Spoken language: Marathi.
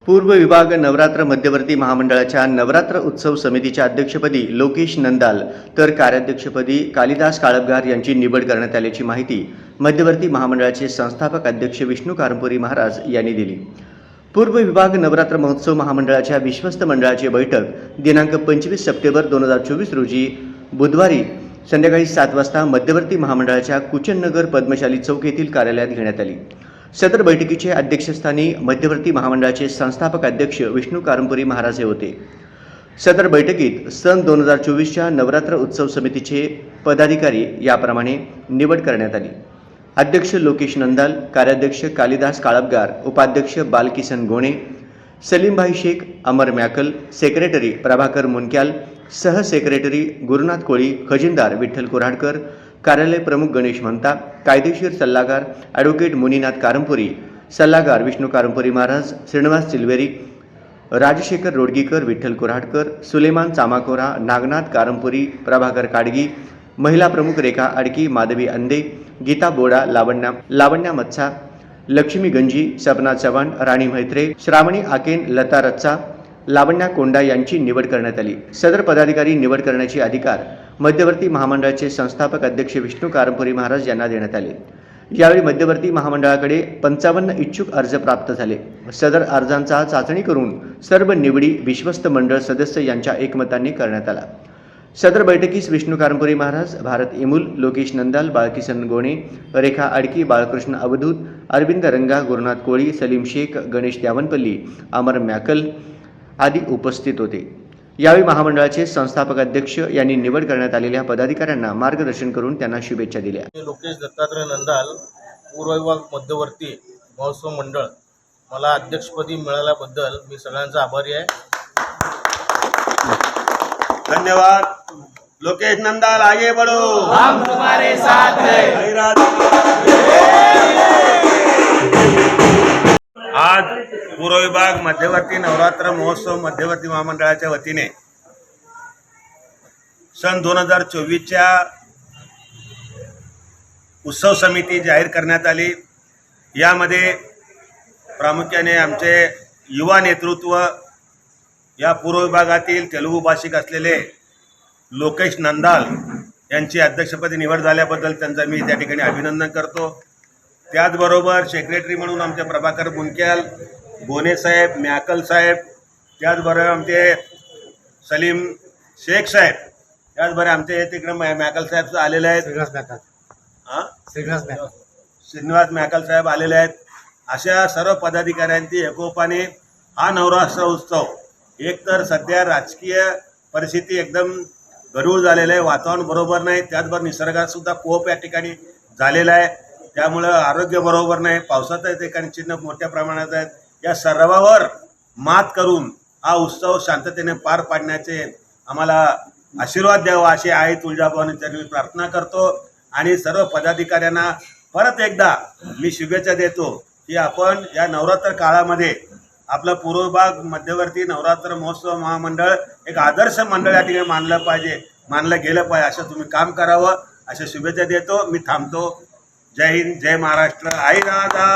पूर्व विभाग नवरात्र मध्यवर्ती महामंडळाच्या नवरात्र उत्सव समितीच्या अध्यक्षपदी लोकेश नंदाल तर कार्याध्यक्षपदी कालिदास काळपगार यांची निवड करण्यात आल्याची माहिती मध्यवर्ती महामंडळाचे संस्थापक अध्यक्ष विष्णू कारंपुरी महाराज यांनी दिली। पूर्व विभाग नवरात्र महोत्सव महामंडळाच्या विश्वस्त मंडळाची बैठक दिनांक 25 सप्टेंबर 2024 रोजी बुधवारी संध्याकाळी 7 वाजता मध्यवर्ती महामंडळाच्या कुचननगर पद्मशाली चौक येथील कार्यालयात घेण्यात आली। सदर बैठकीचे अध्यक्षस्थानी मध्यवर्ती महामंडळाचे संस्थापक अध्यक्ष विष्णू कारंपुरी महाराज होते। सदर बैठकीत सन 2024च्या नवरात्र उत्सव समितीचे पदाधिकारी याप्रमाणे निवड करण्यात आली। अध्यक्ष लोकेश नंदाल, कार्याध्यक्ष कालिदास काळपगार, उपाध्यक्ष बालकिसन गोणे, सलीमभाई शेख, अमर मॅकल, सेक्रेटरी प्रभाकर मुनक्याल, सह सेक्रेटरी गुरुनाथ कोळी, खजिनदार विठ्ठल कोराडकर, कार्यालय प्रमुख गणेश महंता, कायदेशीर सल्लागार ॲडव्होकेट मुनीनाथ कारंपुरी, सल्लागार विष्णू कारंपुरी महाराज, श्रीनिवास चिलवेरी, राजशेखर रोडगीकर, विठ्ठल कोराडकर, सुलेमान चामाकोरा, नागनाथ कारंपुरी, प्रभाकर काडगी, महिला प्रमुख रेखा अडकी, माधवी अंदे, गीता बोडा, लावण्या मत्सा, लक्ष्मी गंजी, सपना चव्हाण, राणी मैत्रे, श्रावणी आकेन, लता रच्चा, लावण्या कोंडा यांची निवड करण्यात आली। सदर पदाधिकारी निवड करण्याचे अधिकार मध्यवर्ती महामंडळाचे संस्थापक अध्यक्ष विष्णू कारंपुरी महाराज यांना देण्यात आले। यावेळी मध्यवर्ती महामंडळाकडे 55 इच्छुक अर्ज प्राप्त झाले। सदर अर्जांचा चाचणी करून सर्व निवडी विश्वस्त मंडळ सदस्य यांच्या एकमताने करण्यात आला। सदर बैठकीस विष्णू कारंपुरी महाराज, भारत इमुल, लोकेश नंदाल, बालकिसन गोणे, रेखा अडकी, बाळकृष्ण अवधूत, अरविंद रंगा, गुरुनाथ कोळी, सलीम शेख, गणेश द्यावनपल्ली, अमर मॅकल आदी उपस्थित होते। यावेळी महामंडळाचे संस्थापक अध्यक्ष यांनी निवड करण्यात आलेल्या पदाधिकाऱ्यांना मार्गदर्शन करून त्यांना शुभेच्छा दिल्या। लोकेश दत्तात्रय नंदाल, पूर्व विभाग मध्यवर्ती महोत्सव मंडळ, मला अध्यक्षपदी मिळाल्याबद्दल मी सगळ्यांचा आभारी आहे। धन्यवाद। लोकेश नंदाल, आगे बढ़ो, हम तुम्हारे साथ हैं। आज पूर्व विभाग मध्यवर्ती नवरात्र महोत्सव मध्यवर्ती महामंडळाच्या वतीने सन 2024च्या उत्सव समिती जाहीर करण्यात आली। यामध्ये प्रामुख्याने आमचे युवा नेतृत्व, या पूर्व विभागातील तेलुगू भाषिक असलेले लोकेश नंदाल यांची अध्यक्षपदी निवड झाल्याबद्दल त्यांचा मी त्या ठिकाणी अभिनंदन करतो। त्याचबरोबर सेक्रेटरी म्हणून आमचे प्रभाकर मुनक्याल, गोने साहेब, मॅकल साहेब, त्याचबरोबर आमचे सलीम शेख साहेब, त्याचबरोबर आमचे तिकडे मॅकल साहेब आलेले आहेत, श्रीनिवास मॅकल साहेब आलेले आहेत। अशा सर्व पदाधिकाऱ्यांची एकोपाने हा नवरात्र उत्सव, एकतर सध्या राजकीय परिस्थिती एकदम गढूळ झालेलं आहे, वातावरण बरोबर नाही, त्याचबरोबर निसर्गात सुद्धा कोप या ठिकाणी झालेला आहे, त्यामुळं आरोग्य बरोबर नाही, पावसाचं ठिकाणी चिन्ह मोठ्या प्रमाणात आहेत। या सर्वावर मात करून हा उत्सव शांततेने पार पाडण्याचे आम्हाला आशीर्वाद द्यावा अशी आई तुळजाभवानीची मी प्रार्थना करतो। आणि सर्व पदाधिकाऱ्यांना परत एकदा मी शुभेच्छा देतो की आपण या नवरात्र काळामध्ये आपलं पूर्व विभाग मध्यवर्ती नवरात्र महोत्सव महामंडळ एक आदर्श मंडळ या ठिकाणी मानलं गेलं पाहिजे, असं तुम्ही काम करावं अशा शुभेच्छा देतो। मी थांबतो। जय हिंद, जय महाराष्ट्र, आई राधा।